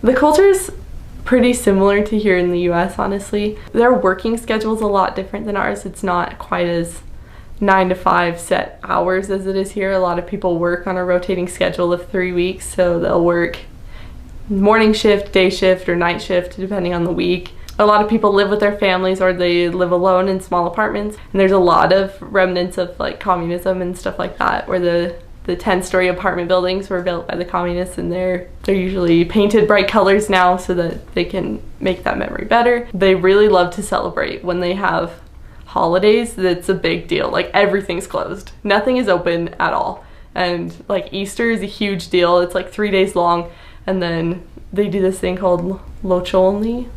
The culture is pretty similar to here in the US, honestly. Their working schedule is a lot different than ours. It's not quite as 9 to 5 set hours as it is here. A lot of people work on a rotating schedule of 3 weeks, so they'll work morning shift, day shift, or night shift depending on the week. A lot of people live with their families or they live alone in small apartments, and there's a lot of remnants of like communism and stuff like that, where the 10-story apartment buildings were built by the communists, and they're usually painted bright colors now so that they can make that memory better. They really love to celebrate when they have holidays. That's a big deal. Like, everything's closed. Nothing is open at all. And like Easter is a huge deal. It's like 3 days long, and then they do this thing called Locholni,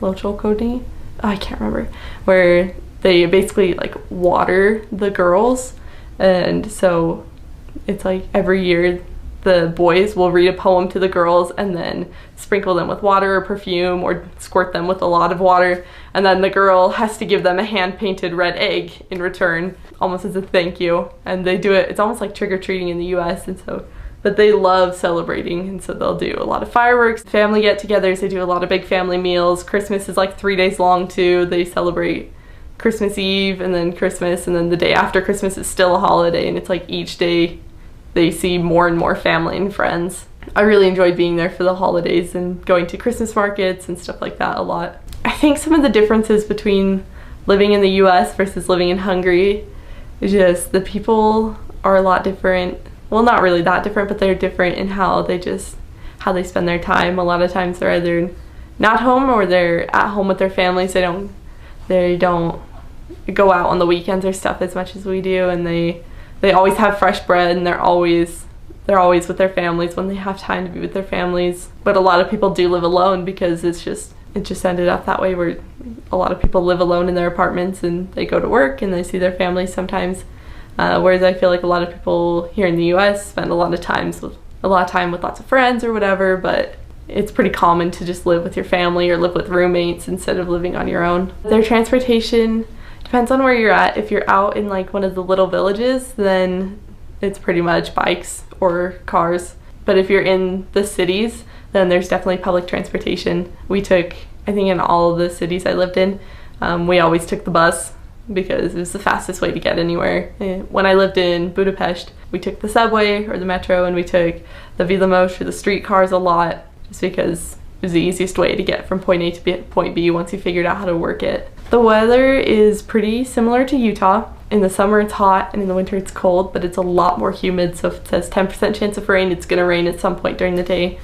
I can't remember, where they basically like water the girls. And so it's like every year the boys will read a poem to the girls and then sprinkle them with water or perfume or squirt them with a lot of water, and then the girl has to give them a hand-painted red egg in return, almost as a thank you. And they do it, it's almost like trick-or-treating in the US, and so, but they love celebrating, and so they'll do a lot of fireworks, family get-togethers, they do a lot of big family meals. Christmas is like 3 days long too. They celebrate Christmas Eve and then Christmas, and then the day after Christmas is still a holiday, and it's like each day they see more and more family and friends. I really enjoyed being there for the holidays and going to Christmas markets and stuff like that a lot. I think some of the differences between living in the US versus living in Hungary is just the people are a lot different. Well, not really that different, but they're different in how they spend their time. A lot of times they're either not home or they're at home with their families. They don't go out on the weekends or stuff as much as we do, and they always have fresh bread, and they're always with their families when they have time to be with their families. But a lot of people do live alone because it just ended up that way, where a lot of people live alone in their apartments and they go to work and they see their families sometimes. Whereas I feel like a lot of people here in the US spend a lot of time with lots of friends or whatever, but it's pretty common to just live with your family or live with roommates instead of living on your own. Their transportation depends on where you're at. If you're out in like one of the little villages, then it's pretty much bikes or cars. But if you're in the cities, then there's definitely public transportation. We took, I think in all of the cities I lived in, we always took the bus because it was the fastest way to get anywhere. When I lived in Budapest, we took the subway or the metro, and we took the villamos or the streetcars a lot, just because it was the easiest way to get from point A to point B once you figured out how to work it. The weather is pretty similar to Utah. In the summer it's hot and in the winter it's cold, but it's a lot more humid. So if it says 10% chance of rain, it's gonna rain at some point during the day.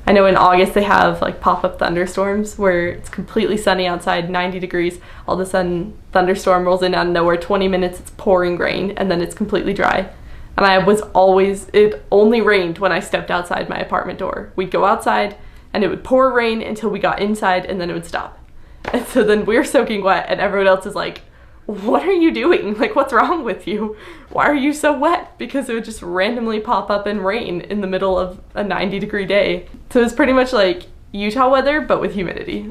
I know in August they have like pop-up thunderstorms where it's completely sunny outside, 90 degrees, all of a sudden thunderstorm rolls in out of nowhere, 20 minutes it's pouring rain, and then it's completely dry. And it only rained when I stepped outside my apartment door. We'd go outside and it would pour rain until we got inside, and then it would stop. And so then we're soaking wet and everyone else is like, what are you doing? Like, what's wrong with you? Why are you so wet? Because it would just randomly pop up and rain in the middle of a 90-degree day. So it's pretty much like Utah weather, but with humidity.